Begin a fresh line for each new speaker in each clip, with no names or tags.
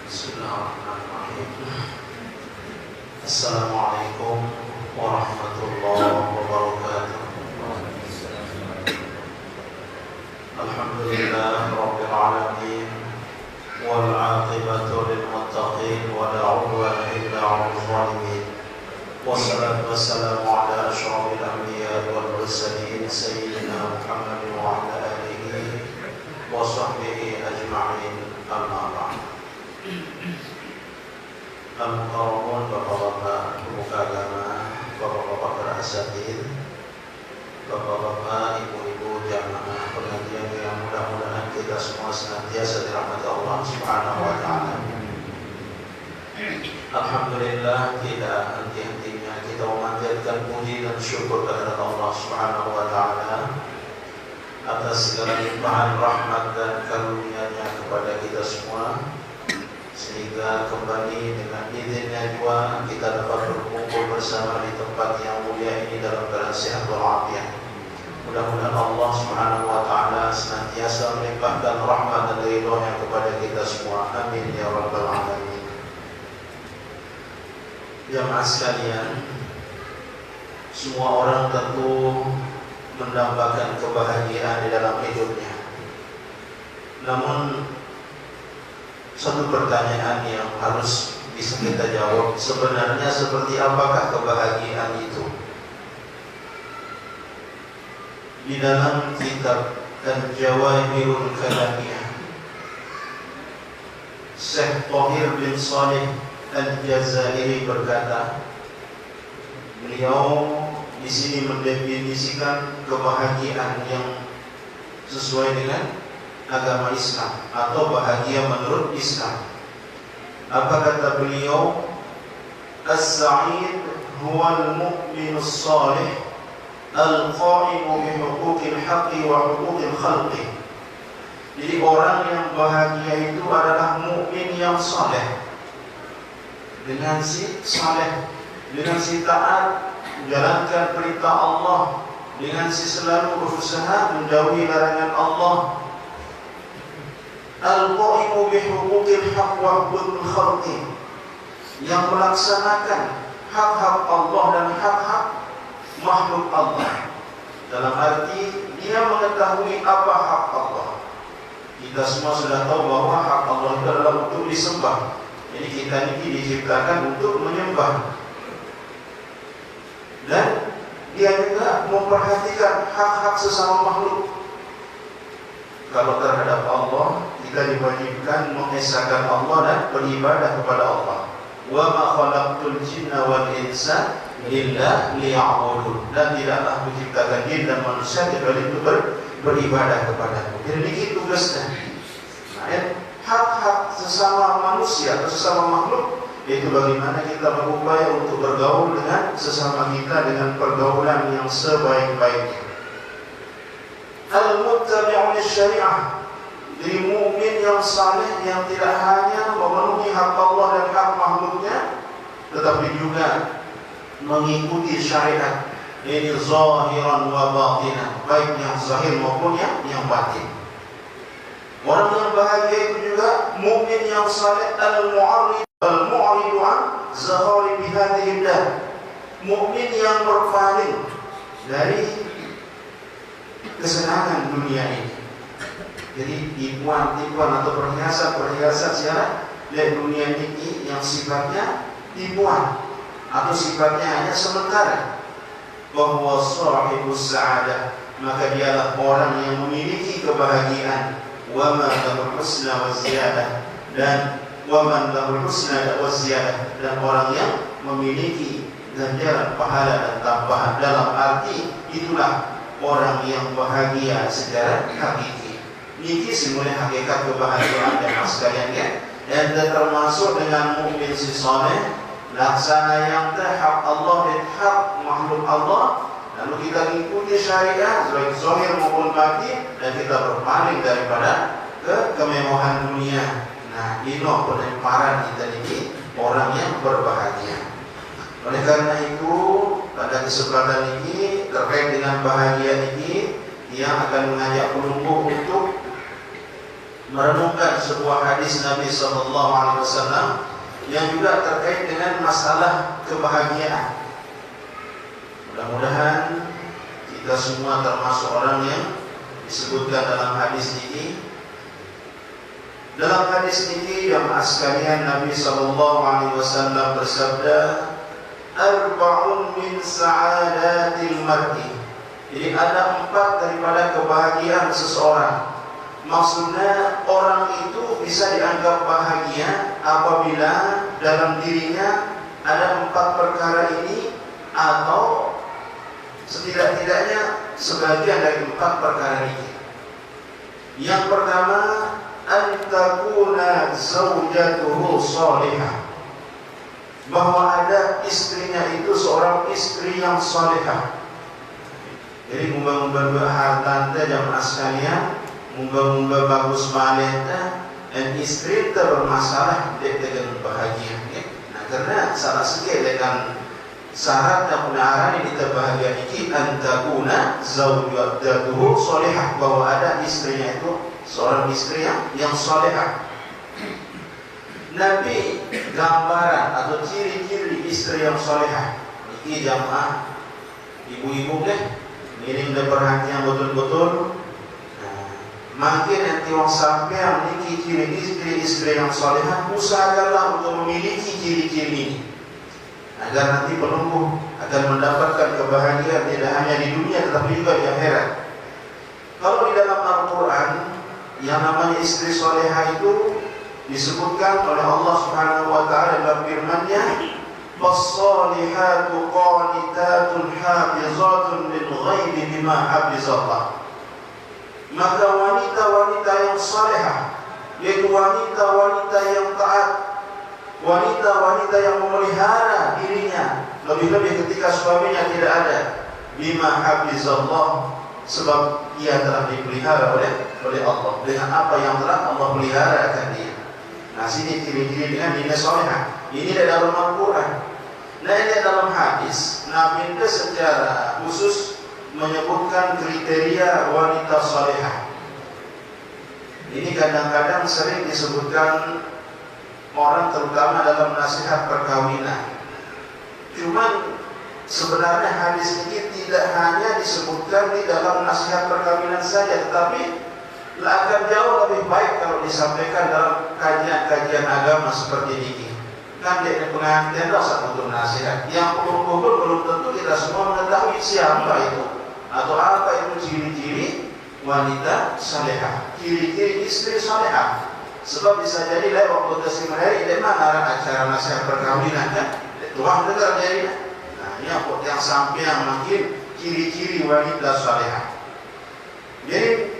Bismillahirrahmanirrahim. Assalamualaikum warahmatullahi wabarakatuh. Alhamdulillah rabbil alamin wal 'aqibatu lil muttaqin wa la 'udwana illa 'alal zalimin. Wassalatu wassalamu ala asyrafil anbiya'i wal mursalin sayyidina Muhammadin wa ala alihi wa sahbihi ajma'in. Amma ba'd. Al-Mukarramun, bapak-bapak pemuka agama, bapak-bapak berasatid, bapak-bapak, ibu-ibu jamaah pengajian yang mudah-mudahan kita semua senantiasa dirahmati Allah Subhanahu wa taala. Alhamdulillah, tidak henti-hentinya kita memanjatkan puji dan syukur kepada Allah Subhanahu wa taala atas segala limpahan rahmat dan karunia-Nya kepada kita semua, sehingga kembali dengan izinnya juga kita dapat berkumpul bersama di tempat yang mulia ini dalam keadaan sehat walafiat. Mudah-mudahan Allah Subhanahu wa taala senantiasa melimpahkan rahmat dan ridho-Nya kepada kita semua. Amin ya rabbal alamin. Jamaah sekalian, semua orang tentu mendambakan kebahagiaan di dalam hidupnya. Namun satu pertanyaan yang harus bisa kita jawab, sebenarnya seperti apakah kebahagiaan itu? Di dalam kitab Al-Jawahirul Kalamiyah, Syekh Thahir bin Shalih Al-Jazairi berkata, beliau di sini mendefinisikan kebahagiaan yang sesuai dengan agama Islam atau bahagia menurut Islam. Apa kata beliau? As-sa'id huwa al-mu'minus salih al-qa'imu bi huquqil haqqi wa huquqil khalqi. Jadi orang yang bahagia itu adalah mukmin yang saleh. Dengan si saleh, dengan si taat menjalankan perintah Allah, dengan si selalu berusaha menjauhi larangan Allah. Al-qa'imu bi huquqil haqq wa huquqil khalqi, yang melaksanakan hak-hak Allah dan hak-hak makhluk Allah. Dalam arti dia mengetahui apa hak Allah. Kita semua sudah tahu bahwa hak Allah itu adalah untuk disembah. Jadi kita ini diciptakan untuk menyembah. Dan dia juga memperhatikan hak-hak sesama makhluk. Kalau terhadap Allah, kita diwajibkan mengesahkan Allah dan beribadah kepada Allah. Wa ma khalaqtul jinna wal insa illa liya'budun. Dan tidaklah menciptakan jin dan manusia kecuali untuk beribadah kepada-Mu. Jadi ini tugasnya. Hak-hak sesama manusia atau sesama makhluk, yaitu bagaimana kita berupaya untuk bergaul dengan sesama kita dengan pergaulan yang sebaik-baiknya. Al-muttabi'un syariah, jadi mukmin yang saleh yang tidak hanya memenuhi hak Allah dan hak makhluknya, tetapi juga mengikuti syariat. Ini zahiran wa batinan, baik yang zahir maupun yang batin. Orang yang bahagia itu juga mukmin yang saleh al-mu'aridu an zahari bihadhihi dar, mukmin yang berpaling dari kesenangan dunia ini. Jadi tipuan atau perhiasan secara dari dunia ini yang sifatnya tipuan atau sifatnya hanya sementara. Bahwa sahibus sa'adah, maka dialah orang yang memiliki kebahagiaan. Wa man lahul husna wa ziyadah, dan wa man lahul husna wa ziyadah, dan orang yang memiliki ganjaran pahala dan tambahan. Dalam arti itulah orang yang bahagia secara hakiki. Ini semuanya hakikat kebahagiaan dan sekalian ya. Dan termasuk dengan mukmin si saleh, laksana yang hak Allah dan hak makhluk Allah. Lalu kita mengikuti syariat baik zahir maupun batin, dan kita berpaling daripada kemewahan dunia. Nah, ini penemparan kita ini orang yang berbahagia. Oleh karena itu, pada kesempatan ini terkait dengan bahagia ini, yang akan mengajak penunggu untuk merenungkan sebuah hadis Nabi SAW yang juga terkait dengan masalah kebahagiaan. Mudah-mudahan kita semua termasuk orang yang disebutkan dalam hadis ini. Dalam hadis ini yang sekalian Nabi SAW bersabda, arba'un min sa'adatil mar'i. Jadi ada 4 daripada kebahagiaan seseorang. Maksudnya orang itu bisa dianggap bahagia apabila dalam dirinya ada 4 perkara ini, atau setidak-tidaknya sebagian dari 4 perkara ini. Yang pertama, an takuna zaujatuhu salihah, bahwa ada istrinya itu seorang istri yang salihah. Jadi mumbang-mumbang harta jamaah sekalian, mumbang-mumbang bagus maleta, dan istri bermasalah dengan bahagia. Nah, karena salah sekali dengan syarat dan penaharan ini terbahagia ini, antakuna zaujatuhu salihah, bahwa ada istrinya itu seorang istri yang salihah. Nabi gambaran atau ciri-ciri istri yang salihah ini jamaah ibu-ibu deh, ini perhatian betul-betul. Makin nanti orang sampai memiliki ciri istri yang salihah, usahakanlah untuk memiliki ciri-ciri ini, agar nanti penunggu akan mendapatkan kebahagiaan tidak hanya di dunia tetapi juga di akhirat. Kalau di dalam Al-Quran yang namanya istri salihah itu disebutkan oleh Allah Subhanahu wa taala dalam firman-Nya, "Was-salihatu qanitatun hafizatun lil ghaibi bima hafizallah." Maka wanita-wanita yang salihah, yaitu wanita-wanita yang taat, wanita-wanita yang memelihara dirinya, lebih-lebih ketika suaminya tidak ada, bima hafizallah, sebab ia telah dipelihara oleh Allah dengan apa yang telah Allah peliharakan dia. Nah, sini ciri-ciri dengan nilai salihah. Ini dalam Al-Quran. Nah, ini dalam hadis Nabi secara khusus menyebutkan kriteria wanita salihah. Ini kadang-kadang sering disebutkan orang terutama dalam nasihat perkawinan. Cuman sebenarnya hadis ini tidak hanya disebutkan di dalam nasihat perkawinan saja, tetapi akan jauh lebih baik kalau disampaikan dalam kajian-kajian agama seperti ini. Kan di pengantin satu nasihat yang belum tentu kita semua mengetahui siapa itu atau apa itu ciri-ciri wanita salihah, ciri-ciri istri salihah. Sebab bisa jadi lah waktu testimoni di mana acara nasihat perkawinan kan, Tuhan dengar jadi. Nah, ini yang sampai yang makin ciri-ciri wanita salihah. Jadi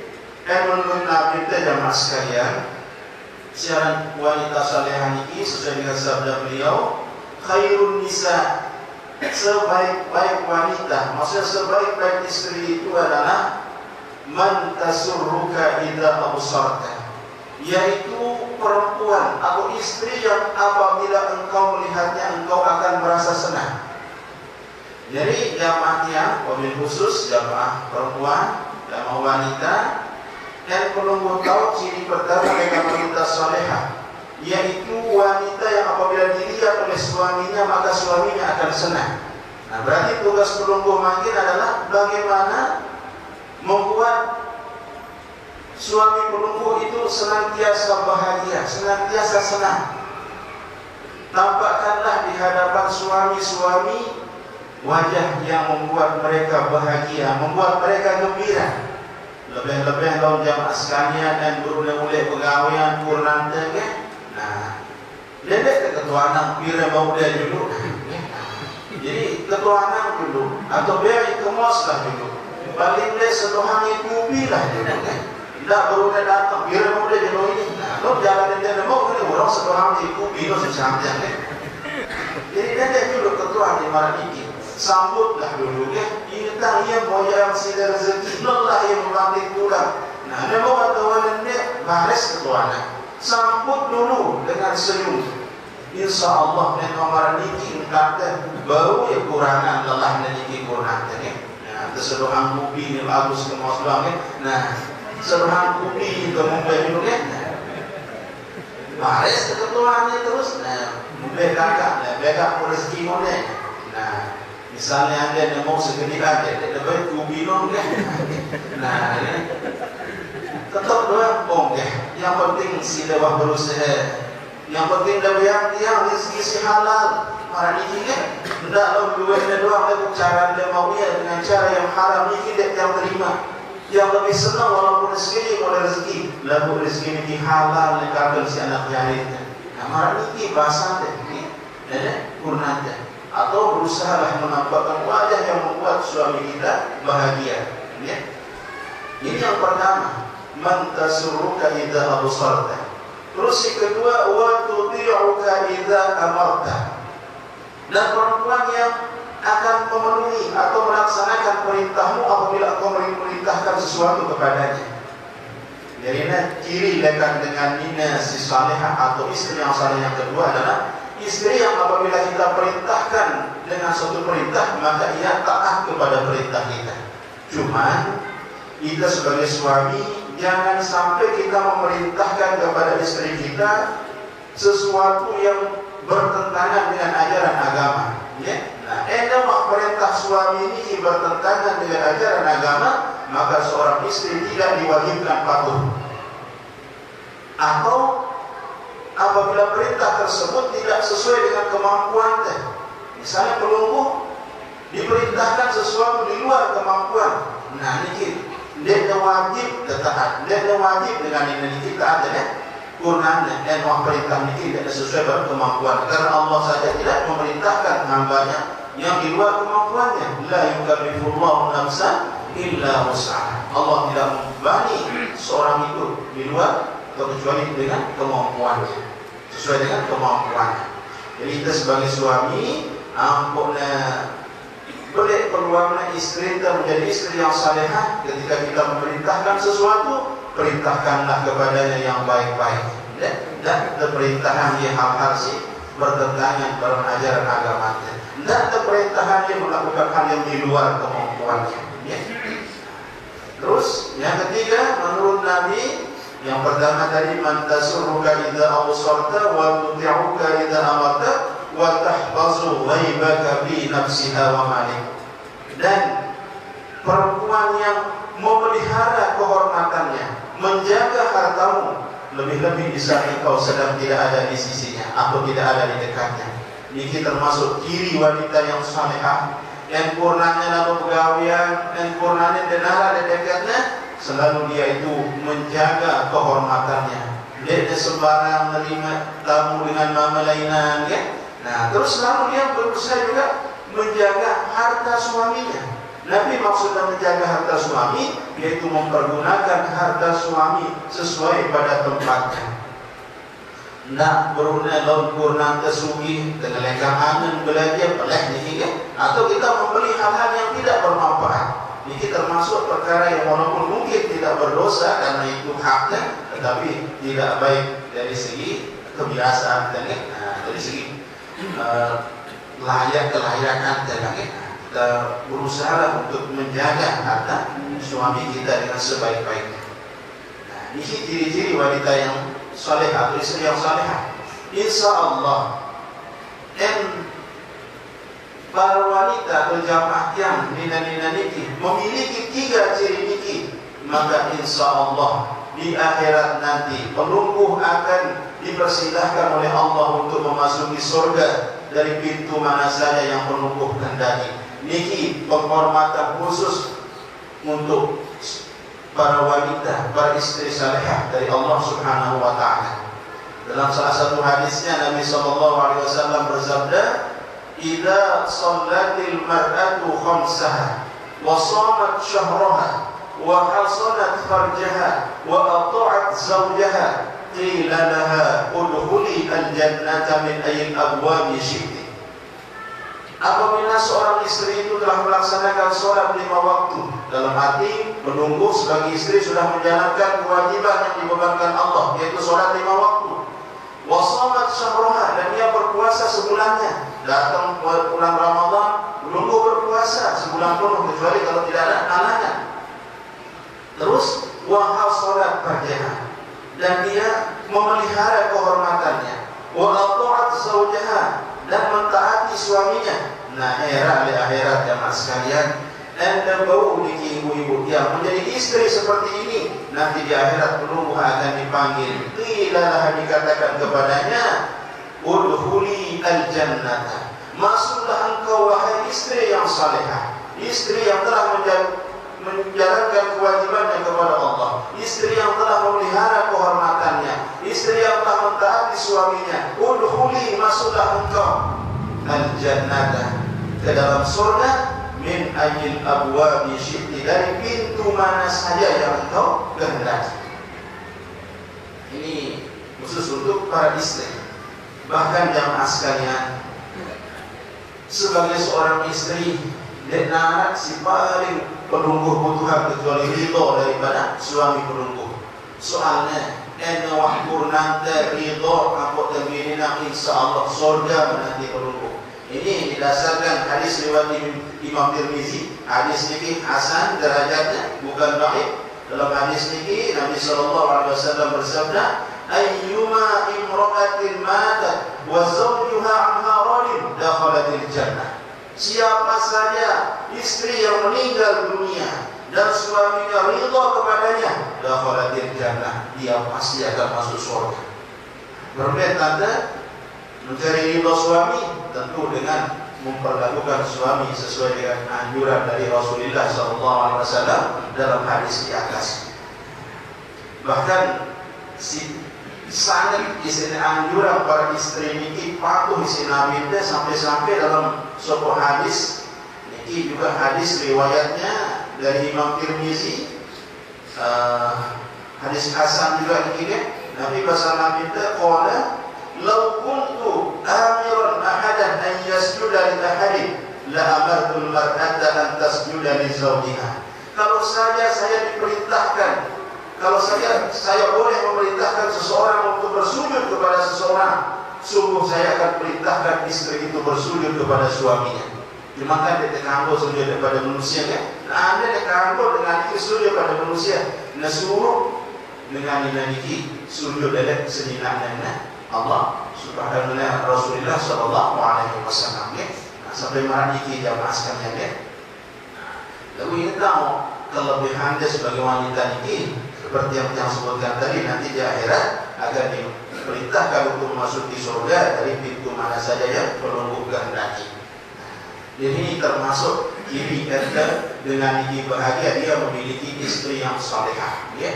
menurut Nabi kita jamaah sekalian, syarat wanita salihah ini sesuai dengan sabda beliau, khairun nisa, sebaik-baik wanita, maksudnya sebaik-baik istri itu adalah man tasurruka idza absarta, yaitu perempuan atau istri yang apabila engkau melihatnya engkau akan merasa senang. Jadi jamaahnya wabil khusus jamaah perempuan, jamaah wanita, dan penunggu tahu ciri pertama dengan wanita salihah, yaitu wanita yang apabila dilihat oleh suaminya maka suaminya akan senang. Nah, berarti tugas penunggu makin adalah bagaimana membuat suami penunggu itu senantiasa bahagia, senantiasa senang. Tampakkanlah di hadapan suami-suami wajah yang membuat mereka bahagia, membuat mereka gembira. Lebih-lebih lawan jamaah sekalian dan mulai pegawaian kurang tengah. Nah, dedek ketua anak kira mau dia dulu. Jadi ketua anak dulu atau biar kemas lah dulu. Paling dia sedohang itu bilah dulu. Tidak baru dia datang kira mau dia dulu ini. Nah, lo jalan dia mau ini orang sedohang itu bilah secantik. Jadi dedek dulu ketua di Maraniki. Sambutlah dulu ya. Ini tang ia mau yang sidar rezeki lelah yang melantik pulang. Nah, dia mau kawan dia baris ketuanan. Sambut dulu dengan senyum. Insya Allah dan nomor niki kata baru ya kurangan lelah dan niki kurangan ya. Nah, tersedohang kubi ni bagus ke mas banget. Nah, sedohang kubi itu mungkin dulu ya. Mares ketuanya terus, nah, beka rezeki mone. Nah, misalnya ada mau segini aja, ada baik kubinon kan. Nah, tetap doang bong kan. Yang penting si dewa berusaha. Yang penting dewa yang rezeki si halal. Marah ini kan, tidak lo duitnya doang, tapi cara dia mau ya dengan cara yang haram ini dia yang terima. Yang lebih senang walaupun rezeki boleh rezeki, lalu rezeki ini halal nekabel si anak yaritnya. Nah, marah ini bahasa deh, nenek purnanya. Atau berusaha lah menampakkan wajah yang membuat suami kita bahagia. Ya. Ini yang pertama, man tasurruka idza absarta. Terus yang kedua, wa tuti'uka idza amarta. Dan perempuan yang akan memenuhi atau melaksanakan perintahmu apabila kau memerintahkan sesuatu kepadanya. Jadi ciri lekat dengan nina si salihah atau istri yang saleh yang kedua adalah istri yang apabila kita perintahkan dengan suatu perintah maka ia taat kepada perintah kita. Cuman kita sebagai suami jangan sampai kita memerintahkan kepada istri kita sesuatu yang bertentangan dengan ajaran agama. Ya? Nah, endama perintah suami ini bertentangan dengan ajaran agama, maka seorang istri tidak diwajibkan patuh. Atau apabila perintah tersebut tidak sesuai dengan kemampuannya, misalnya pelungguh diperintahkan sesuatu di luar kemampuan, nah ini dia wajib taat, dia wajib dengan ini kita ada ya. Kurangnya dan perintah ini tidak sesuai dengan kemampuan, karena Allah saja tidak memerintahkan hambanya yang di luar kemampuannya. La yukallifullahu nafsan illa wus'aha. Allah tidak membebani seorang itu di luar kecuali dengan kemampuannya, sesuai dengan kemampuannya. Jadi kita sebagai suami ampun boleh peluangnya istri kita menjadi istri yang salehah. Ketika kita memerintahkan sesuatu, perintahkanlah kepadanya yang baik-baik, dan perintahan dia hal-hal sih bertentangan dengan ajaran agamanya, dan perintahan dia melakukan hal yang di luar kemampuannya. Ya. Terus yang ketiga menurut Nabi, yang pertama tadi man tasurruka idza absarta wa tuti'uka idza amarta wa tahfazu ghaibaka bi nafsiha wa malik. Dan perempuan yang memelihara kehormatannya, menjaga hartamu, lebih-lebih di saat engkau sedang tidak ada di sisinya atau tidak ada di dekatnya. Ini termasuk ciri wanita yang salehah. Yang purnanya lalu pegawian, yang purnanya denara di dekatnya, selalu dia itu menjaga kehormatannya. Dia sembarang menerima tamu dengan mama lainan, ya. Nah, terus selalu dia berusaha juga menjaga harta suaminya. Nabi maksudnya menjaga harta suami yaitu mempergunakan harta suami sesuai pada tempatnya. Nak beruna laun kurang kesugi dengan lekang angin belajar peleh ni kan? Atau kita membeli hal-hal yang tidak bermanfaat. Ini termasuk perkara yang walaupun mungkin tidak berdosa karena itu haknya, tetapi tidak baik dari segi kebiasaan dan dari segi layak-kelayakan dan kita berusaha untuk menjaga harta suami kita dengan sebaik-baiknya. Nah, ini ciri-ciri wanita yang saleh atau istri yang salehah. Insya Allah, para wanita atau jamaah yang nina-nina niki memiliki 3 ciri niki, maka insya Allah di akhirat nanti pelungguh akan dipersilahkan oleh Allah untuk memasuki surga dari pintu mana saja yang pelungguh kehendaki. Niki penghormatan khusus untuk para wanita, para istri salehah dari Allah Subhanahu wa taala. Dalam salah satu hadisnya Nabi sallallahu alaihi wasallam bersabda, "Idza shallatil mar'atu khamsaha wa shamat syahraha wa hasanat farjaha wa ata'at zawjaha qila laha udkhuli al-jannata min ayyi abwabi syi'ti." Apabila seorang istri itu telah melaksanakan sholat 5 waktu, dalam arti menunggu sebagai istri sudah menjalankan kewajiban yang dibebankan Allah, yaitu sholat 5 waktu. Wasamat syahroha, dan dia berpuasa sebulannya. Datang bulan Ramadan, menunggu berpuasa sebulan penuh, kecuali kalau tidak ada halangan. Terus wahal sholat farjaha, dan dia memelihara kehormatannya. Wa ata'at zawjaha, dan mentaati suaminya. Nah, era di akhirat jamaah sekalian, anda bau di ibu-ibu yang menjadi istri seperti ini, nanti di akhirat penunggu akan dipanggil. Tidaklah dikatakan kepadanya, udkhuli al-jannata, masuklah engkau wahai istri yang salehah, istri yang telah menjalankan kewajibannya kepada Allah, istri yang telah memelihara kehormatannya, istri yang telah mentaati suaminya. Udkhuli, masuklah engkau al-jannata, ke dalam surga, min ayil abwabi syi'ti, dari pintu mana saja yang engkau kehendaki. Ini khusus untuk para istri. Bahkan jamaah sekalian, sebagai seorang istri, dia nak si paling penunggu Tuhan kecuali ridho daripada suami penunggu. Soalnya ena wahkur nanti ridho apa begini nak insyaallah surga menanti penunggu. Ini didasarkan hadis riwayat Imam Tirmizi. Hadis ini hasan derajatnya, bukan dhaif. Dalam hadis ini Nabi SAW bersabda, ayyuma imra'atin matat wa zawjuha anha radin dakhalatil jannah. Siapa saja istri yang meninggal dunia dan suaminya ridha kepadanya, dakhalatil jannah, dia pasti akan masuk surga. Berbeda tanda mencari ridha suami tentu dengan memperlakukan suami sesuai dengan anjuran dari Rasulullah SAW dalam hadis di atas. Bahkan sangat isi anjuran para istri niki patuh isi Nabi sampai-sampai dalam sebuah hadis niki juga hadis riwayatnya dari Imam Tirmizi, hadis hasan juga niki Nabi bahasa Nabi qala law kuntu amiran ahadan an yasjuda li ahadin la amartu al-mar'ata an tasjuda li zawjiha. Kalau saja saya diperintahkan, kalau saya boleh memerintahkan seseorang untuk bersujud kepada seseorang, sungguh saya akan perintahkan istri itu bersujud kepada suaminya. Cuma kan dia tekanggo sujud kepada manusia kan? Nah, anda tekanggo dengan itu sujud kepada manusia. Nah, suruh dengan ini sujud dari seninaknya Allah Subhanahu wa ta'ala, Rasulullah sallallahu alaihi wasallam ya. Nah, sampai marah iki jamaah sekalian ya. Lalu ini tahu kelebihan dia sebagai wanita ini seperti yang sebutkan tadi, nanti di akhirat akan diperintahkan untuk memasuki surga dari pintu mana saja yang penunggu kehendaki. Jadi ini termasuk ciri dengan ini bahagia dia memiliki istri yang salehah ya.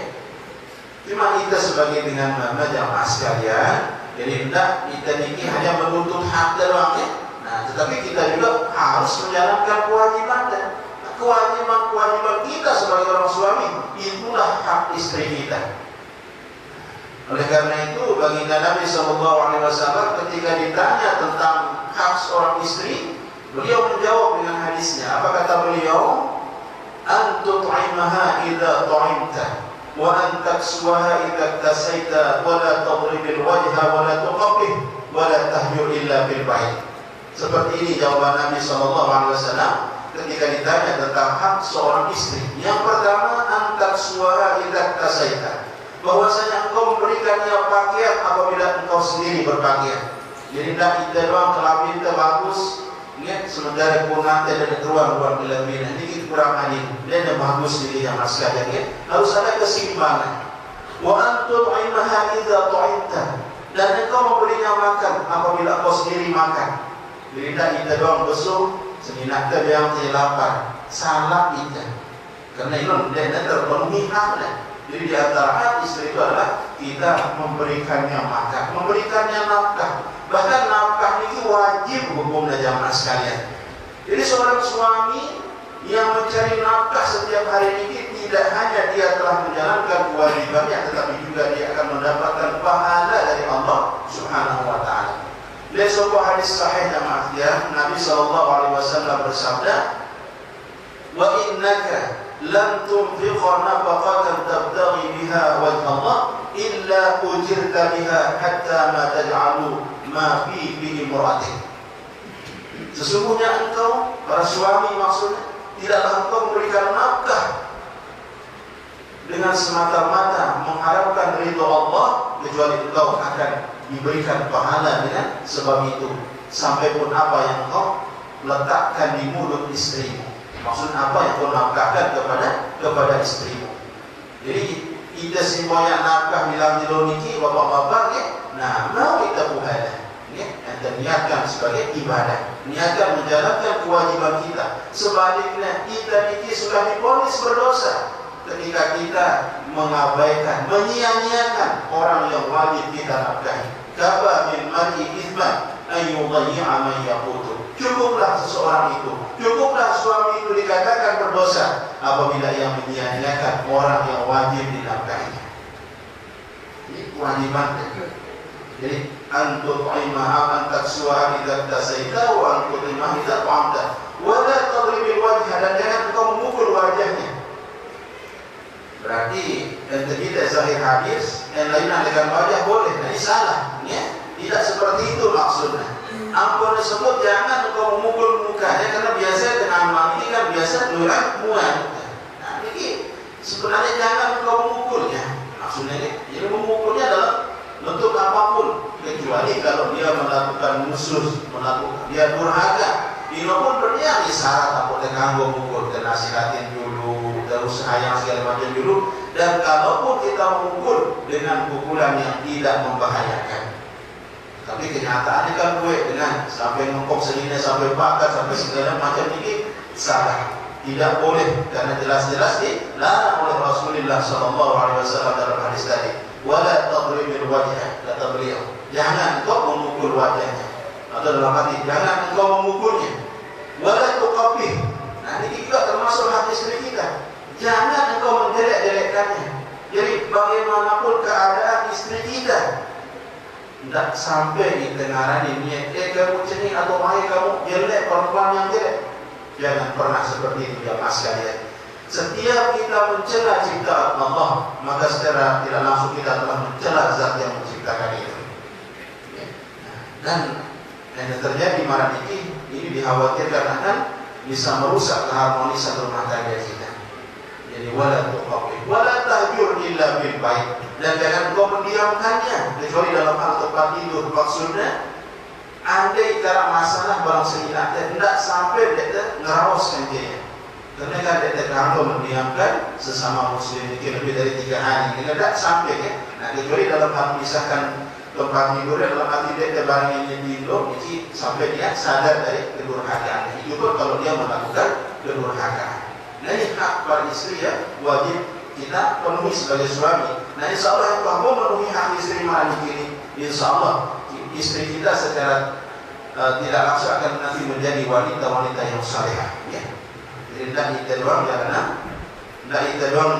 Cuma kita sebagai dengan mama jamaah sekalian, jadi tidak kita ini hanya menuntut hak doang ya. Nah, tetapi kita juga harus menjalankan kewajiban dan kewajiban kita sebagai orang suami. Itulah hak istri kita. Oleh karena itu, baginda Nabi SAW ketika ditanya tentang hak seorang istri, beliau menjawab dengan hadisnya. Apa kata beliau? Antut'imaha idza ta'imta wa an taksuha idza tasaita wa la tadribil wajha wa la tuqabbih wa la tahjur illa bil bait. Seperti ini jawaban Nabi SAW ketika ditanya tentang hak seorang istri. Yang pertama, an taksuha idza tasaita, bahwasanya engkau memberikannya pakaian apabila engkau sendiri berpakaian. Jadi tidak kita doang kelamin kita bagus ya, sementara punah dan keluar kelamin ini kita kurang adil. Dan yang bagus diri yang sekalian ya. Harus ada keseimbangan. Wa antum aimaha idza ta'imta, dan engkau memberinya makan apabila engkau sendiri makan. Jadi tidak kita doang besuk seminat kita yang tidak lapar. Salah kita. Karena itu dia terpenuhi haknya. Jadi di antara hak istri itu adalah kita memberikannya makan, memberikannya nafkah. Bahkan nafkah ini wajib hukumnya jamaah sekalian. Jadi seorang suami yang mencari nafkah setiap hari ini tidak hanya dia telah menjalankan kewajibannya, tetapi juga dia akan mendapatkan pahala dari Allah Subhanahu wa ta'ala. Dari sebuah hadis sahih jamaah sekalian, Nabi SAW bersabda, wa innaka lan tunfiqa nafaqatan tabtaghi biha wajha Allah illa ujirta biha hatta ma taj'alu ma fi imra'atik. Sesungguhnya engkau, para suami maksudnya, tidaklah engkau memberikan nafkah dengan semata-mata mengharapkan ridho Allah, kecuali engkau akan diberikan pahala dengan sebab itu. Sampai pun apa yang engkau letakkan di mulut istrimu, maksud apa yang kau nafkahkan kepada istrimu. Jadi kita semuanya nafkah bilang jero niki bapak-bapak ya. Nah, mau kita buhadah ya, dan niatkan sebagai ibadah, niatkan menjalankan kewajiban kita. Sebaliknya kita niki sudah divonis berdosa ketika kita mengabaikan, menyia-nyiakan orang yang wajib kita nafkahi. Kaba min mar'i ithman ayyudayyi'a man yaqutu. Cukuplah seseorang itu, cukuplah suami itu dikatakan berdosa apabila ia menyia-nyiakan orang yang wajib dinafkahinya. Ini kewajiban. Jadi antu ta'imaha an taksuha idza tasaita wa antu ta'imaha idza ta'amta wa la tadribil wajha, dan jangan engkau memukul wajahnya. Berarti yang tidak zahir hadis, yang lainnya dengan wajah boleh. Nah, ini salah ya. Tidak seperti itu maksudnya. Ampun disebut jangan engkau memukul mukanya, karena biasa dengan mati kan biasa luar muan. Nah, ini sebenarnya jangan engkau memukulnya. Maksudnya ini, jadi memukulnya dalam bentuk apapun, kecuali kalau dia melakukan musuh, melakukan dia durhaka. Ini pun berarti syarat apa dengan mukul, dan nasihatin dulu, terus sayang segala macam dulu. Dan kalaupun kita memukul dengan pukulan yang tidak membahayakan, tapi kenyataannya kan gue dengan sampai ngempok sendirinya, sampai bakar, sampai segala macam ini salah, tidak boleh, karena jelas-jelas dilarang oleh Rasulullah SAW dalam hadis tadi. Wala tadribil wajha, kata beliau, jangan engkau memukul wajahnya, atau dalam hati jangan engkau memukulnya. Wala tuqabbih, nah ini juga termasuk hak istri kita, jangan engkau menjelek-jelekkannya. Jadi bagaimanapun keadaan istri kita, tidak sampai ditengarani niat kamu cengeng atau wahai kamu jelek, perempuan yang jelek. Jangan pernah seperti itu jamaah sekalian. Setiap kita mencela ciptaan Allah, maka secara tidak langsung kita telah mencela zat yang menciptakan itu. Dan yang terjadi malam ini dikhawatirkan akan bisa merusak keharmonisan rumah tangga kita. Jadi wala tuqabbih wala tahjur illa bil bait, dan jangan kau mendiamkannya kecuali dalam hal tempat tidur. Maksudnya andai cara masalah barang sehilang tidak sampai dia ngerawaskan dia, karena kan dia kalau mendiamkan sesama muslim mungkin lebih dari 3 hari ini tidak sampai ya. Nah, kecuali dalam hal memisahkan tempat tidur, dalam hati dia barang ini tidur ini sampai dia sadar dari kedurhakaan. Itu pun kalau dia melakukan kedurhakaan. Nah, ini hak para istri ya, wajib kita penuhi sebagai suami. Nah, insya Allah yang mau memenuhi hak istri malam ini, insya Allah istri kita secara tidak langsung akan nanti menjadi wanita-wanita yang salehah. Ya. Jadi tidak kita doang ya, karena tidak kita doang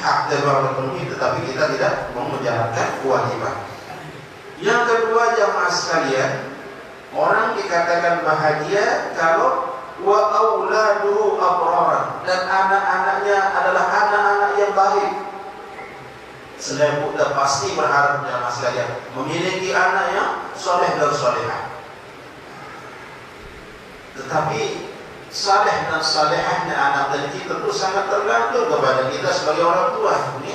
hak doang terpenuhi, tetapi kita tidak mau menjalankan kewajiban. Yang kedua jamaah sekalian, orang dikatakan bahagia kalau wa auladuhu abraran, dan anak-anaknya adalah anak-anak yang baik. Selain kita pasti berharap jamaah sekalian memiliki anak yang soleh dan solehah. Tetapi saleh dan salehahnya anak tadi tentu sangat tergantung kepada kita sebagai orang tua. Ini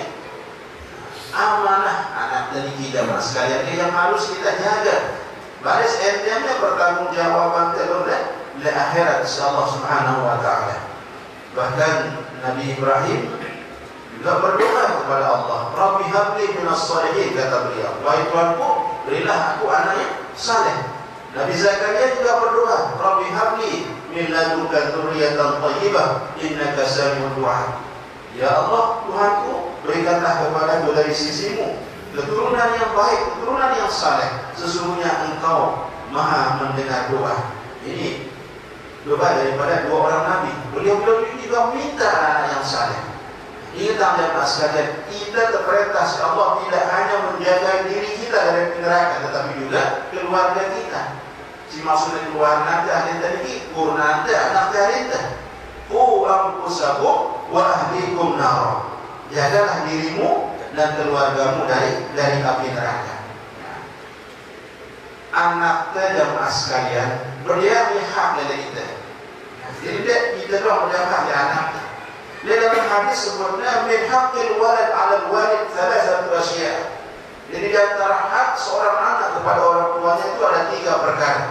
amanah anak tadi kita jamaah sekalian yang harus kita jaga. Baris endemnya pertanggungjawaban terhadap di akhirat insyaallah subhanahu wa ta'ala. Bahkan Nabi Ibrahim juga berdoa kepada Allah, Rabbi habli minas shalihin, kata beliau, wahai Tuhanku berilah aku anak yang saleh. Nabi Zakaria juga berdoa, Rabbi habli min ladunka dzurriyyatan thayyibah innaka sami'ud du'a. Ya Allah Tuhanku, berikanlah kepadaku dari sisimu keturunan yang baik, keturunan yang saleh, sesungguhnya engkau maha mendengar doa. Ini doa daripada 2 orang nabi. Beliau juga minta anak yang saleh. Kita jemaah sekalian, kita terperintah Allah tidak hanya menjaga diri kita dari neraka, tetapi juga keluarga kita. Si maksudnya keluarga nanti tadi kurna nanti anak kita. Qu anfusakum wa ahlikum nar. Jagalah dirimu dan keluargamu dari api neraka. Anak jemaah sekalian, beliau hak dari kita. Jadi kita doang menjaga anak. Di dalam hadis sebutnya min haqqil walad 'ala al-walid thalathatu asya'. Jadi di antara hak seorang anak kepada orang tuanya itu ada 3 perkara.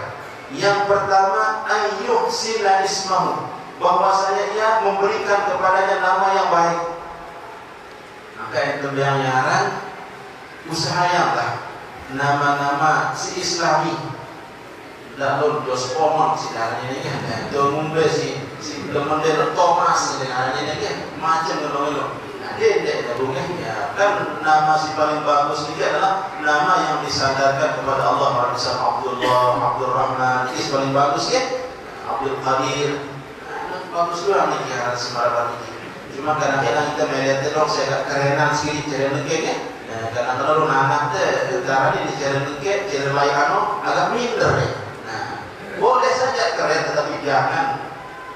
Yang pertama ayyuhsina ismahu, bahwasanya ia memberikan kepadanya nama yang baik. Maka itu yang nyaran usahakanlah nama-nama si Islami. Lalu dos pomon si darahnya ini kan, itu mumbe si model Thomas dengan ini kan, macam itu. Nah dia tidak ya kan nama si paling bagus ini adalah nama yang disandarkan kepada Allah, misal Abdullah, Abdul Rahman, ini paling bagus ya, Abdul Qadir. Bagus juga nih ya sembarang ini. Cuma kadang-kadang kita melihat dong saya kerenan sekali cara nekeknya. Nah, kadang-kadang anak teh cara ini cara nekek, cara layano agak minder ya. Boleh saja keren, tetapi jangan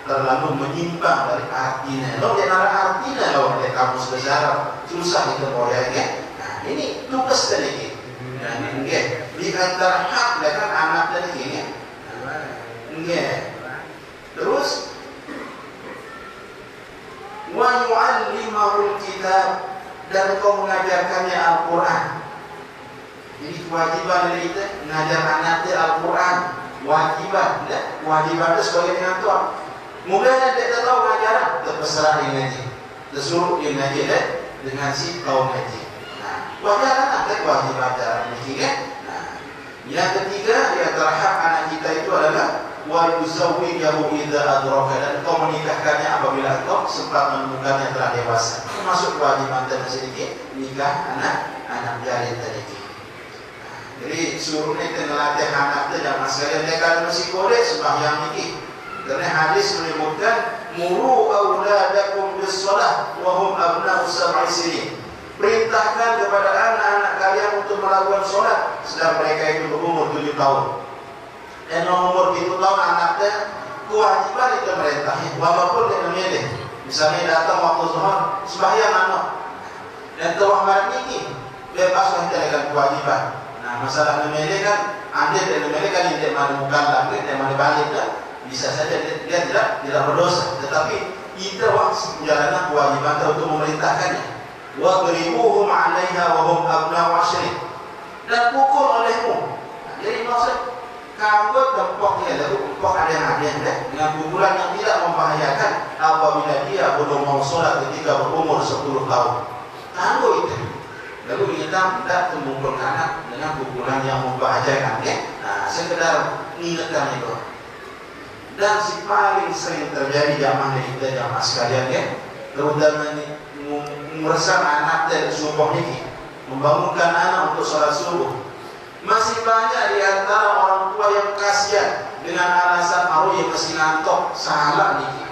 terlalu menyimpang dari artinya. Lo jangan artinya lo dari kamus besar susah itu moyangnya. Nah ini tugas dari ini. Nah ini di antara hak dengan anak dari ini. Terus wa yu'allimahul kitab, dan kau mengajarkannya Al-Quran. Jadi kewajiban dari itu mengajar anaknya Al-Quran. Wajiban, ya? Wajiban itu sebagai pengantuan. Mudahnya dia tahu ngajaran, terserah dia ngaji, tersuruh dia ngaji deh dengan si tahu ngaji. Nah, wajaran ada kewajiban cara ngaji kan? Nah, yang ketiga di antara hak anak kita itu adalah wa yuzawwijahu idza adraka, dan kau menikahkannya apabila kau sempat menemukannya telah dewasa. Termasuk kewajiban dan sedikit nikah anak jari tadi. Jadi suruhnya kita ngelatih anak itu jangan sekalian dia kalau masih kodek sembahyang ini. Karena hadis menyebutkan muru auladakum bis-shalah wa hum abna'u sab'i sinin. Perintahkan kepada anak-anak kalian untuk melakukan sholat sedang mereka itu berumur 7 tahun. Dan umur 7 tahun anaknya kewajiban itu merintahnya walaupun dia memilih. Misalnya datang waktu zuhur sembahyang anak. Dan telah malam ini bebaslah kita dengan kewajiban. Nah, masalah memilih kan, andai dan memilih kan tidak menemukan lagi, tidak balik kan, bisa saja dia tidak berdosa. Tetapi kita menjalankan kewajiban untuk memerintahkannya. Wa qribuhum 'alaiha wa hum abna'u 'ashrin, dan pukul olehmu. Nah, jadi maksud kamu tempok dia, lalu tempok ada dengan pukulan yang tidak membahayakan apabila dia belum mau sholat ketika berumur 10 tahun. Kamu itu. Lalu kita tidak memukul anak dengan pukulan yang membahayakan ya. Nah, sekedar ingatkan itu. Dan si paling sering terjadi jamaah kita jamaah sekalian ya, terutama ini meresam anak dari subuh ini, membangunkan anak untuk sholat subuh. Masih banyak di antara orang tua yang kasihan dengan alasan yang masih ngantuk, salah niki.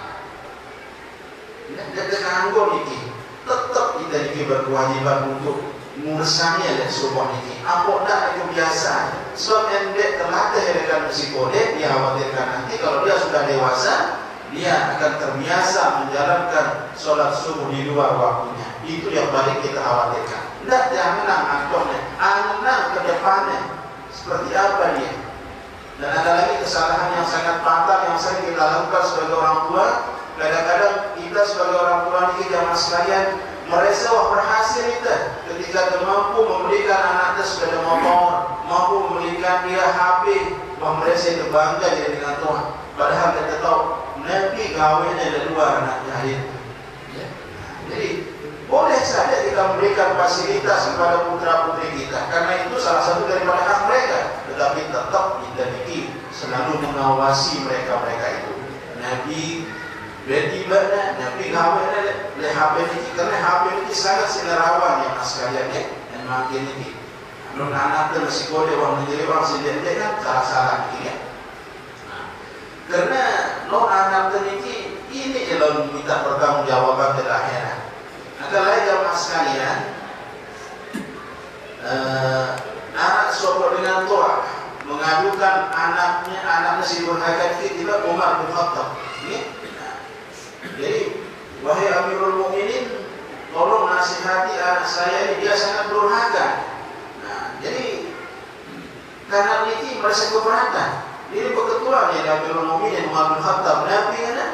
Dia terganggu niki. Tetap kita niki berkewajiban untuk mursannya dan subuh ini. Apa dah itu biasa. Sebab endek terlatih dengan psikologi, dia khawatirkan nanti kalau dia sudah dewasa, dia akan terbiasa menjalankan sholat subuh di luar waktunya. Itu yang paling kita khawatirkan. Tidak jangan anaknya, anak ke depannya seperti apa dia. Dan ada lagi kesalahan yang sangat fatal yang sering kita lakukan sebagai orang tua. Kadang-kadang kita sebagai orang tua ini jamaah sekalian merasa berhasil itu ketika dia mampu memberikan anaknya sepeda motor, mampu memberikan dia HP, merasa itu bangga jadi dengan Tuhan. Padahal kita tahu Nabi kawinnya ada 2 anak jahil. Ya. Jadi boleh saja kita memberikan fasilitas kepada putra putri kita, karena itu salah satu daripada hak mereka. Tetapi tetap kita selalu mengawasi mereka itu. Nabi beribadah, Nabi kawinnya oleh HP ini, karena HP ini sangat senerawan ya mas kalian ya, dan makin ini. Menurut anak itu masih kode orang menjadi orang sendiri kan salah-salah ini ya. Karena lo anak ini kalau minta pertanggungjawaban di akhirat. Adalah jamaah sekalian, anak sopor dengan tua mengadukan anaknya si durhaka kita Umar bin Khattab. Jadi wahai Amirul Mukminin, tolong nasihati anak saya ini, dia sangat durhaka. Nah, jadi karena ini merasa keberatan. Ini kebetulan ya Amirul Mukminin Umar bin Khattab Nabi kan.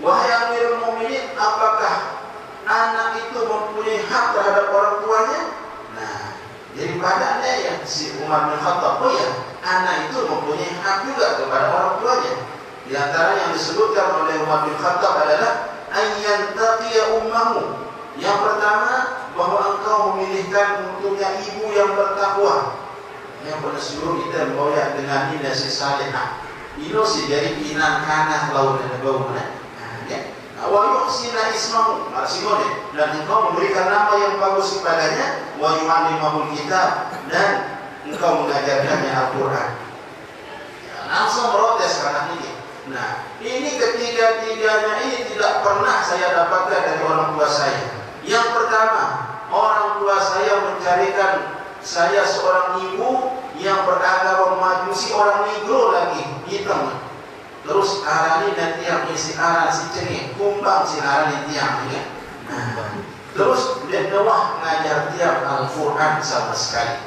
Wahai Amirul Mukminin, apakah anak itu mempunyai hak terhadap orang tuanya? Nah, jadi padanya ya si Umar bin Khattab, oh ya, anak itu mempunyai hak juga kepada orang tuanya. Di antara yang disebutkan oleh Umar bin Khattab adalah ayyan taqiya ummahu. Yang pertama, bahwa engkau memilihkan untuknya ibu yang bertakwa. Yang pernah suruh kita membawa dengan ini nasi salihah. Ino si dari pinan kanah laut dan bau mana? Ya. Wa yuhsina ismahu, maksudnya, dan engkau memberikan nama yang bagus kepadanya, wa yu'allimahul kitab, dan engkau mengajarkannya Al-Quran. Ya, langsung protes anak ini. Nah, ini ketiga-tiganya ini tidak pernah saya dapatkan dari orang tua saya. Yang pertama, orang tua saya mencarikan saya seorang ibu yang beragama Majusi, orang Negro lagi, hitam. Terus arani dan tiang isi arah si cengeng, kumbang si arani tiang ya. Terus dia doa mengajar tiang Al-Quran sama sekali.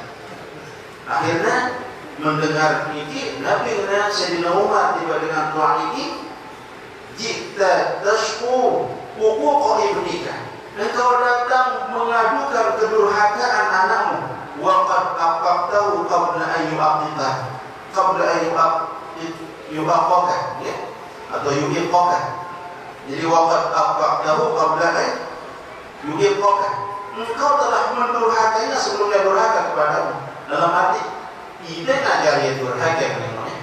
Akhirnya mendengar ini, Nabi Sayyidina Umar tiba dengan doa ini, jika tashku huquq ibnika, engkau datang mengadukan kedurhakaan anakmu, waqad aqaqtahu qabla an yu'aqqa, qabla an yu'aqqa, ya, atau yu'aqqa. Jadi waqad aqaqtahu qabla an yu'aqqa, engkau telah mendurhakainya sebelum dia durhaka kepadamu. Dalam arti tidak ngajari durhaka namanya.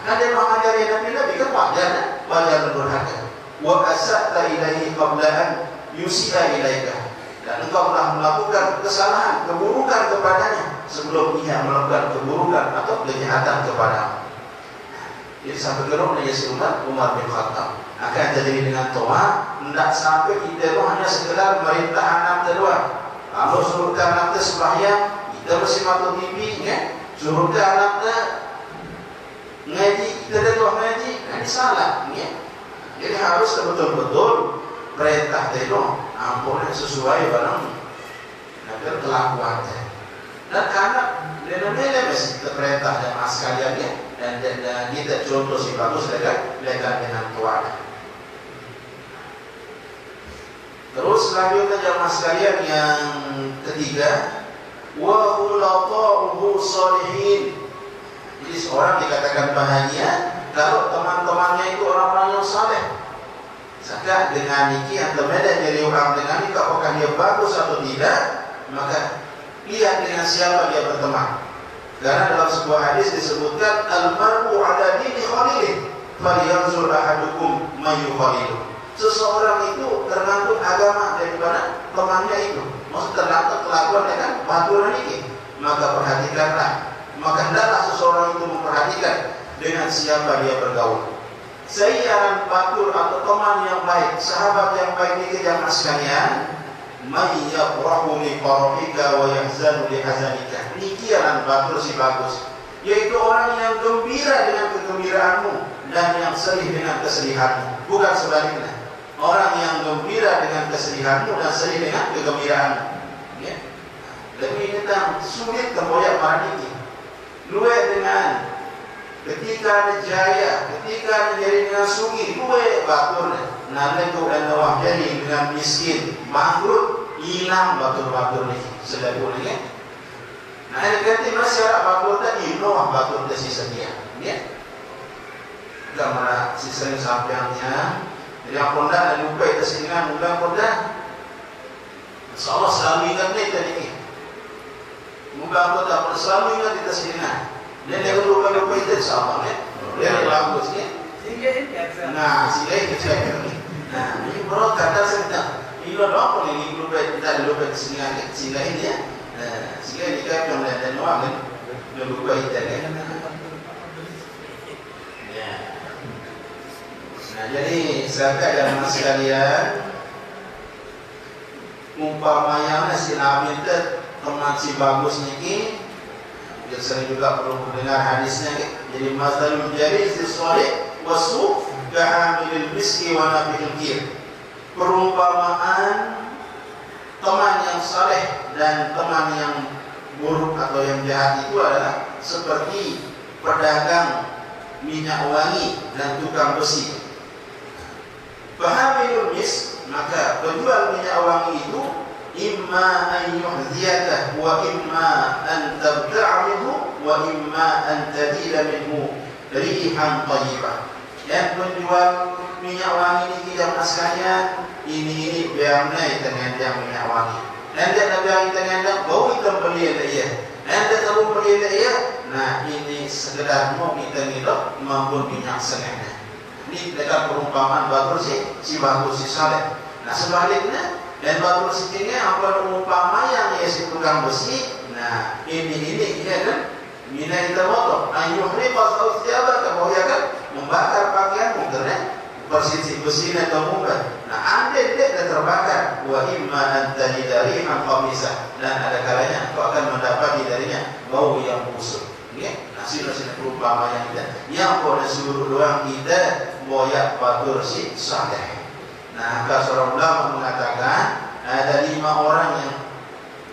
Ada yang mengajari Nabi kan wajar durhaka. Wa asata ilaihi qabla an yusi'a ilaika, dan engkau telah melakukan kesalahan, keburukan kepadanya sebelum ia melakukan keburukan atau kejahatan kepadamu. Jadi sampai geromnya si Umar bin Khattab akan jadi dengan toa, tidak sampai kita itu hanya sekedar merintah anak terdoa. Kalau suruh anak sembahyang, kita mesti matu TV, ya. Suruh anak ngaji, kita doa ngaji, ini salah, ya. Jadi harus betul-betul perintah itu ampun sesuai barang agar kelakuannya. Dan karena dia mesti perintah dan sekalian dan kita contoh si bagus dengan tuanya. Terus selanjutnya jamaah sekalian yang ketiga, wa khulaqa'uhu shalihin. Jadi seorang dikatakan bahagia kalau teman-temannya itu orang-orang yang saleh. Maka dengan ini atau beda jadi orang dengan ini, apakah dia bagus atau tidak, maka lihat dengan siapa dia berteman. Karena dalam sebuah hadis disebutkan al-mar'u ala dini khalilih falyanzur ahadukum may yukhalilu. Seseorang itu tergantung agama daripada temannya itu. Maksud tergantung kelakuan dengan baturan ini. Maka perhatikanlah. Maka hendaklah seseorang itu memperhatikan dengan siapa dia bergaul. Sayyaran batur atau teman yang baik, sahabat yang baik ini jamaah sekalian, may yafrahu li farahika wa yahzanu li hazanika. Nikiran batur si bagus, yaitu orang yang gembira dengan kegembiraanmu dan yang sedih dengan kesedihanmu, bukan sebaliknya. Orang yang gembira dengan kesedihanmu dan sedih dengan kegembiraanmu, ya. Lebih kita sulit tempoyak para niki. Luwe dengan ketika jaya, ketika menjadi dengan sungi, luwe baturnya. Nanti kau dan nawah jadi dengan miskin, bangkrut, hilang batur-batur ni sedapurnya. Nah, ini ganti masyarakat batur tadi, nawah batur dari sisa dia, ya. Gambar sisa yang sampingnya, jadi yang konda dan lupa itu sehingga mudah konda. Insyaallah selalu ingat ni tadi ni. Mudah konda selalu ingat kita sehingga. Dan yang lupa itu sama ya, dia bagus ya. Nah, sila itu saya ni. Nah, ini baru kata sedang. Ini apa ni lupa kita lupa sila ini ya. Sila ini kan yang dan orang kan lupa itu kan. Ya. Nah, jadi zakat dan mas sekalian, umpamanya si Nabi itu teman si bagus ni. Yang sering juga perlu mendengar hadisnya. Jadi masalul jaris salih wasu kahamilil miski wa nabil kir. Perumpamaan teman yang saleh dan teman yang buruk atau yang jahat itu adalah seperti pedagang minyak wangi dan tukang besi. Fahamilul mis, maka penjual minyak wangi itu imma an yuhdiyaka wa imma an tabta'a minhu wa imma an tadila minhu rihan thayyibah. Yang penjual minyak wangi ini tidak sekalian, ini biarnya dengan yang minyak wangi. Anda nak biar dengan bau hitam beli dia. Anda tahu beli dia. Nah ini sekedar mau kita ngidok maupun minyak sengaja. Ini dekat perumpamaan batur si batur si saleh. Nah sebaliknya dan batur si tinggi apa umpama yang ia si tukang besi. Nah ini ya kan mina kita motor. Ayuhri pas tahu siapa kau ya kan membakar pakaian mungkin persisi besinya atau muka. Nah anda tidak terbakar. Wa imma antani dari qamisah, dan ada kalanya kau akan mendapati darinya bau yang busuk. Ya, nasi perumpamaan yang pada seluruh doang kita boyak batur si saleh. Nah, kalau seorang ulama mengatakan ada 5 orang yang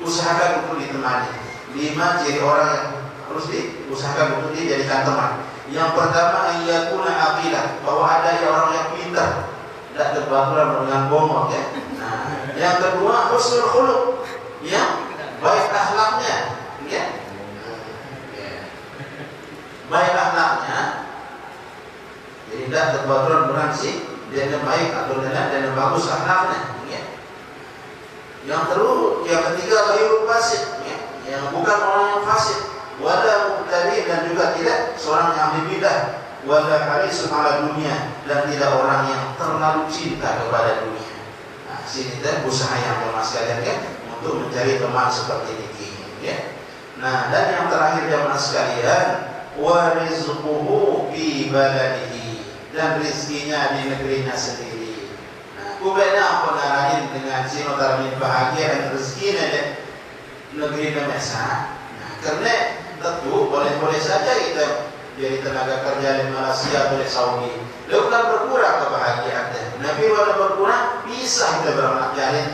usahakan untuk ditemani. 5 ciri orang yang harus diusahakan untuk dijadikan teman. Yang pertama ayyakuna aqilah, bahwa ada orang yang pintar, tidak terbaturan dengan bongok ya. Nah, yang kedua husnul khuluq, yang baik akhlaknya, ya. Baik akhlaknya, jadi tidak terbaturan dengan si dia baik atau dan bagus akhlaknya. Ya. Yang ketiga ghairul fasik, ya. Yang bukan orang yang fasik, wala mubtadi, dan juga tidak seorang yang ahli bidah, wala harisun ala dunia, dan tidak orang yang terlalu cinta kepada dunia. Nah, sini kita usaha yang jemaah sekalian ya, untuk mencari teman seperti ini. Ya. Nah, dan yang terakhir jemaah sekalian, wa rizquhu fi baladihi, dan rizkinya di negerinya sendiri. Nah, kubena apa narahin dengan sinotarmin bahagia dan rezekinya di negeri Indonesia. Nah, karena tentu boleh-boleh saja kita jadi tenaga kerja di Malaysia atau di Saudi. Dia bukan berkurang kebahagiaan. Nabi kalau berkurang bisa kita beranak jalan.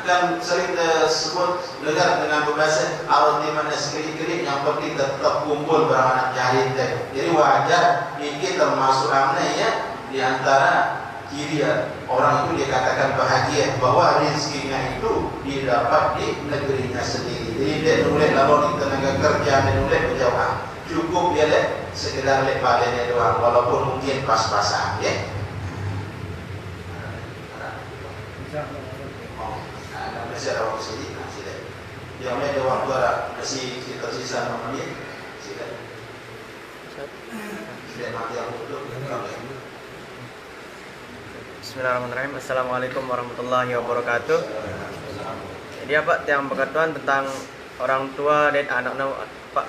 Kan sering disebut dengar dengan bahasa awal di mana sekali-kali yang penting tetap kumpul beranak jahit. Jadi wajar ini termasuk amnya di antara ciri orang itu dikatakan bahagia bahwa rezekinya itu didapat di negerinya sendiri. Jadi dia nulis lalu di tenaga kerja dan nulis berjauhan. Cukup dia sekedar badannya doang walaupun mungkin pas-pasan ya. Masih ada waktu sedikit, sila. Yang lain ada waktu masih tersisa 6 menit, sila. Sila mati yang untuk.
Bismillahirrahmanirrahim. Assalamualaikum warahmatullahi wabarakatuh. Jadi apa yang berkaitan tentang orang tua dan anak-anak Pak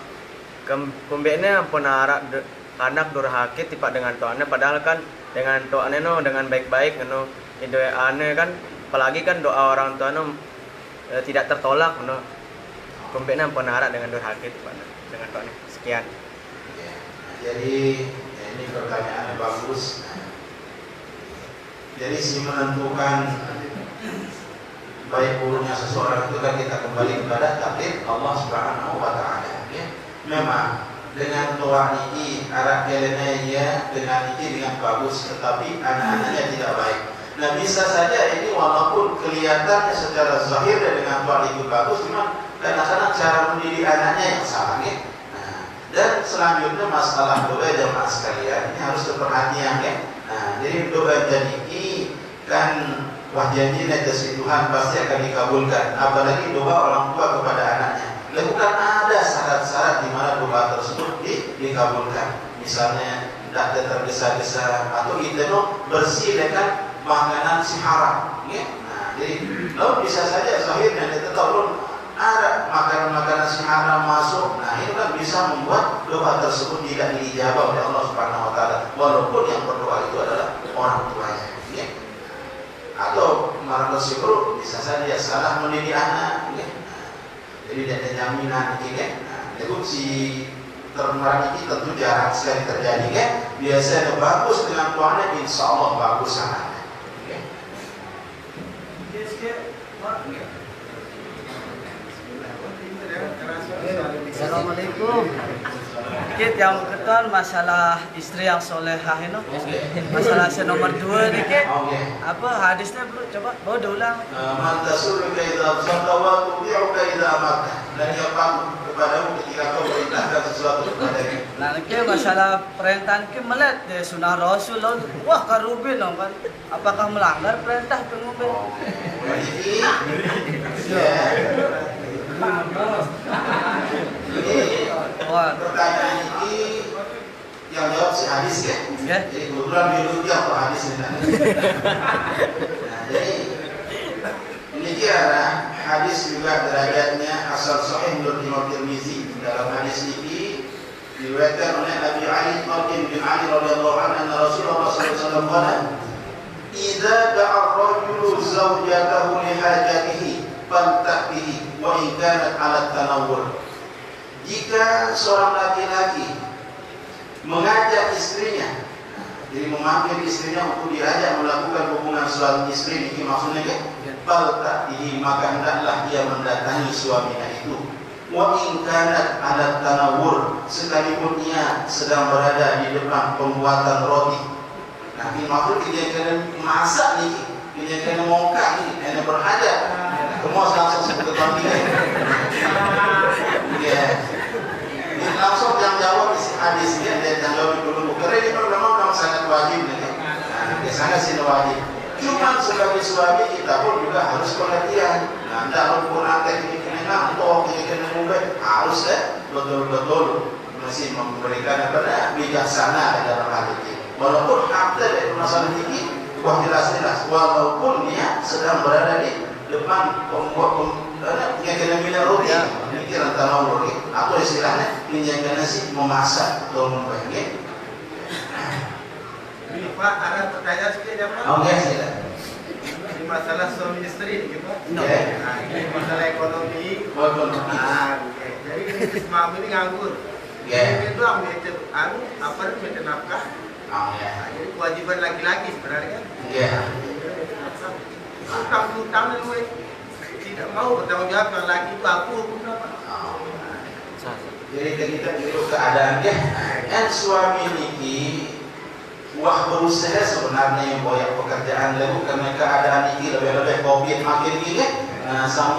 kumbeknya pun anak durhaka tipak dengan tuannya, padahal kan dengan tuannya dengan baik-baik itu aneh kan, apalagi kan doa orang tua tidak tertolak kumbeknya pun dengan durhaka tipak dengan tuannya. Sekian.
Ya, jadi ini pertanyaannya bagus. Jadi si menentukan baik buruknya seseorang itu kan kita kembali kepada takdir Allah Subhanahu wa taala ya. Memang dengan doa ini arah kelenanya dengan bagus, tetapi anak-anaknya tidak baik. Nah bisa saja ini walaupun kelihatannya secara zahir dengan doa itu bagus, cuma kadang-kadang cara mendidik anaknya yang salah ya. Nah, dan selanjutnya masalah doa jemaah sekalian ini harus diperhatikan ya. Nah, jadi doa jadi kan wah janjinya dari Tuhan pasti akan dikabulkan, apalagi doa orang tua kepada anaknya. Bukan ada syarat-syarat di mana doa tersebut dikabulkan. Misalnya tidak tergesa-gesa atau itu bersih dengan makanan si haram. Ya? Nah, jadi lalu bisa saja zahirnya tetap ada makanan-makanan si haram masuk. Nah itu kan bisa membuat doa tersebut tidak dijawab oleh Allah Subhanahu Wa Taala, walaupun yang berdoa itu adalah orang tuanya. Ya? Atau marah bersyukur bisa saja salah mendidik anak. Ya? Jadi ada jaminan ini kan. Nah, itu si termarah ini tentu jarang sekali terjadi kan. Biasanya bagus dengan tuannya, insya Allah bagus anaknya. Okay.
Assalamualaikum. Dikit yang kedua masalah istri yang solehah itu. Masalah nomor 2 dikit. Apa hadisnya bro? Coba bawa diulang.
Man tasuru idza absarta wa tudi'uka idza amarta. Dan yang patuh kepadamu ketika kau perintahkan sesuatu kepadanya.
Nah, ini masalah perintah ke melet de sunah Rasul. Wah, karubin dong kan. Apakah melanggar perintah pengubin?
Jadi ya. Pertanyaan ini yang jawab si hadis ya. Jadi kebetulan dulu dia apa hadis ini. Nah, jadi ini adalah hadis juga derajatnya asal sahih menurut Imam Tirmizi. Dalam hadis ini diriwayatkan oleh Abi Ali bin Ali radhiyallahu anhu anna Rasulullah sallallahu alaihi wasallam qala idza da'a ar-rajulu zawjatahu li hajatihi fantaqbihi wa in kanat 'ala tanawwur. Jika seorang laki-laki mengajak istrinya, jadi memanggil istrinya untuk diajak melakukan hubungan suami istri, ini maksudnya kan? Faltaqbihi, maka hendaklah dia mendatangi suaminya itu. Wa in kanat 'ala tanawwur, sekalipun ia sedang berada di depan pembuatan roti. Nah, ini maksud dia kena masak nih, dia kena mongkak nih, kena berhadap. Semua langsung sebut kepentingan. Ya. Ini langsung yang jawab isi hadis dia dan yang jawab dulu. Karena ini memang sangat wajib nih. Nah, biasanya sih wajib. Cuma sebagai suami kita pun juga harus perhatian. Nah, dalam Quran ini kena ngantuk, ini kena ngubah, harus betul-betul masih memberikan apa bijaksana dalam hal ini. Walaupun hakta dari masalah ini, wah jelas-jelas. Walaupun dia sedang berada di depan yang kena minyak roti, pikiran tanawur atau istilahnya minyak nasi memasak atau membagi.
Ini Pak, ada pertanyaan sedikit ya Pak?
Oke, silakan.
Ini masalah suami istri gitu Pak.
No.
Nah, ini masalah ekonomi. Jadi ini semua ini nganggur. Ini itu apa itu nafkah. Jadi kewajiban laki-laki sebenarnya. Utang itu tidak mau bertanggung jawab dengan laki itu aku
jadi kita dulu keadaannya kan suami ini wah berusaha sebenarnya yang banyak pekerjaan lalu karena keadaan ini lebih covid makin gini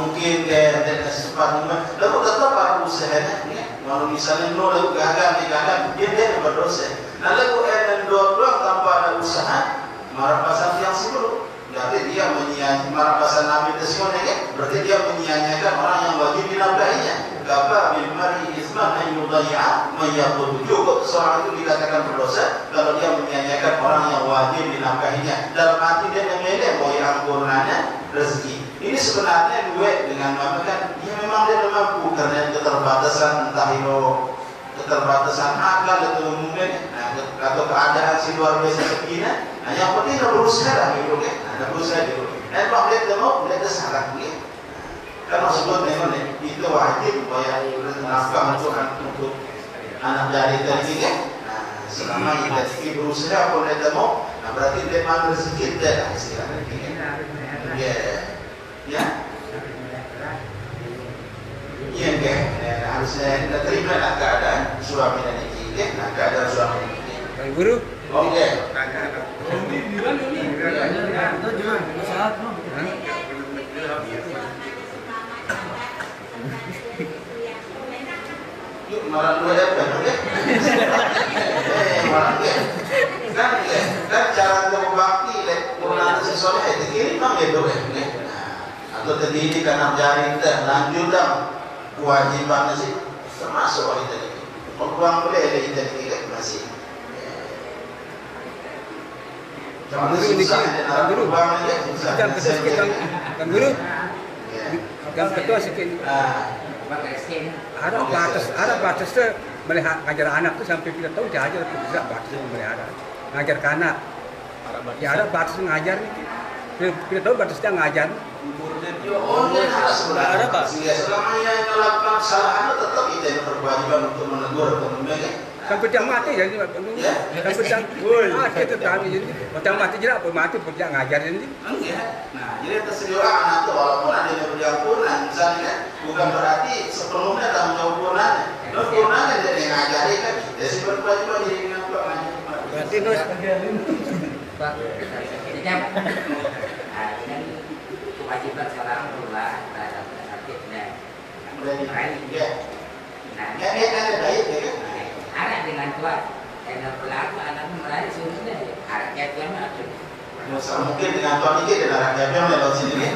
mungkin dan sempat lalu tetap ada usahanya kalau misalnya lalu gagal dia berdosa lalu dua tanpa ada usaha marah pasang yang sebelum berarti dia menyia-nyiakan marah pasal Nabi Tersebut berarti dia menyia-nyiakan orang yang wajib dinafkahinya. Kapa bil mar'i isman an yudayya man yaqulu. Cukup seorang itu dikatakan berdosa kalau dia menyia-nyiakan orang yang wajib dinafkahinya. Dalam arti dia menyeleh bahwa ampurnanya rezeki. Ini sebenarnya duit dengan mengatakan dia memang dia mampu karena keterbatasan entah itu keterbatasan akal atau mungkin atau keadaan si luar biasa segini. Nah, yang penting kita berusaha lah gitu kan. Ada berusaha dulu. Dan kalau dia temu, dia tersalah gitu. Karena sebut memang itu wajib bayar nafkah untuk anak dari tadi kan. Nah, selama kita berusaha pun dia temu, nah berarti dia memang rezeki dia lah istilahnya gitu. Ya. Iya kan. Harusnya kita terima lah keadaan suami dan istri kan. Nah, keadaan suami dan istri.
Pak Guru.
Oke. Yuk malah dua ya kan? Malah kan cara untuk bakti menggunakan sesuatu itu kiri memang gitu kan? Atau terdiri karena jari kita lanjut dah kewajibannya sih termasuk itu. Peluang boleh ada itu masih.
Kang Guru ini Kang Guru. Kita sedikit Kang Guru. Yang kedua sedikit. Ada batasnya melihat ngajar anak tu sampai kita tahu dia ajar bisa batasnya melihara ngajar ke anak. Ya ada batas ngajar ni. Kita tahu batasnya ngajar.
Sebenarnya Pak. Selama ia melakukan kesalahan tetap kita yang berkewajiban untuk menegur atau membela.
Sampai dia mati jadi sampai dia mati itu kami jadi macam mati je apa mati kerja ngajar jadi
nah jadi tersedia anak itu walaupun ada yang berjampuran misalnya bukan berarti sepenuhnya tanggung jawab purnanya Lo gunanya dari ngajari kan, jadi berkewajiban jadi ngatur ngajar.
Berarti Nus
Pak, ini kan kewajiban seorang tua terhadap aktifnya.
Ya.
Nah,
Ada baik ya kan?
anak dengan tua, dengan pelaku anak meraih seharusnya anaknya tua masuk.
Mungkin dengan tuan ini dan anak gabion lewat sini.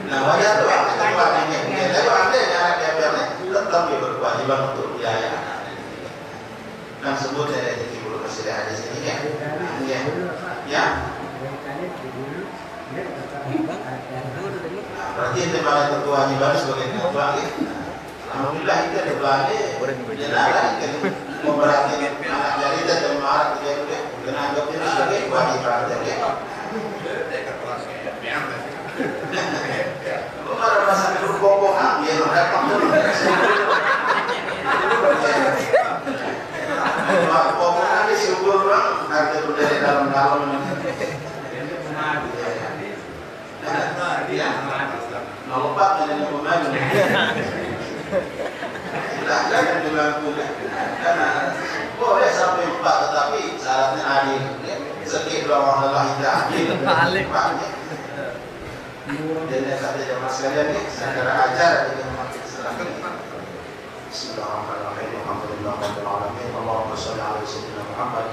Nah wajar tuh yang kedua ini. Tapi anda yang anak gabion tetap dia berkewajiban untuk biaya anak. Dan sebut dari ibu masih ada sini ya. Ya. Berarti itu pada kewajiban sebagai ketua ya. Alhamdulillah kita ada belanja. Jelas kita memperhatikan anak jari dan marah dia udah kena anggap ini sebagai kewajiban jadi. Kalau masa dulu bohongan dia dapat dulu. Bohongan di subur bang, harga udah dari dalam-dalam. Ya, nomor 4 ada pemain. Jangan dilakukan karena boleh sampai 4 tetapi syaratnya adil. Sedikit doang Allah tidak adil.
Balik.
Dan kata jemaah sekalian nih, secara ajar dengan mati serahkan. Bismillahirrahmanirrahim. Alhamdulillahirabbil alamin. Allahumma shalli ala sayyidina Muhammad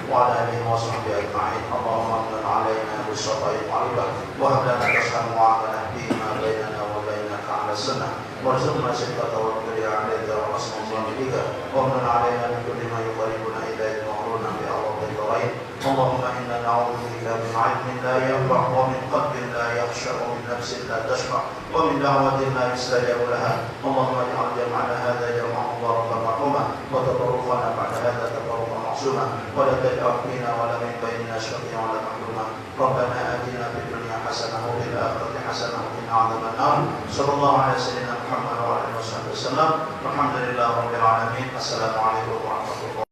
wa ala alihi wa sahbihi ajma'in. Allahumma inna 'alaina bis-safa'i qalban wa hab lana tashan mu'amala bima bainana wa bainaka 'ala sunnah. Warzuqna sidqata wa qul ya 'alaika wa asma bika wa man 'alaina min kulli ma yuqarribuna ilayka wa qulna bi Allahil ghaib. Allahumma inna na'udzu bika min 'ilmin la yanfa' wa min qalbin la yakhsha' wa min nafsin la tashfa' wa min da'watin la yustajabu laha. Allahumma ij'al jam'ana hadha jam'an mubarakan marhuma wa tafarruqana ba'da hadha tafarruqan ma'suma wa la taj'al fina wa la min bainina shaqiyyan wa la mahruma. Rabbana atina fid dunya hasanah wa fil akhirati hasanah wa qina 'adzaban nar. Sallallahu alaihi wasallam Muhammad wa alihi wasallam. Walhamdulillahirabbil alamin. Assalamualaikum warahmatullahi wabarakatuh.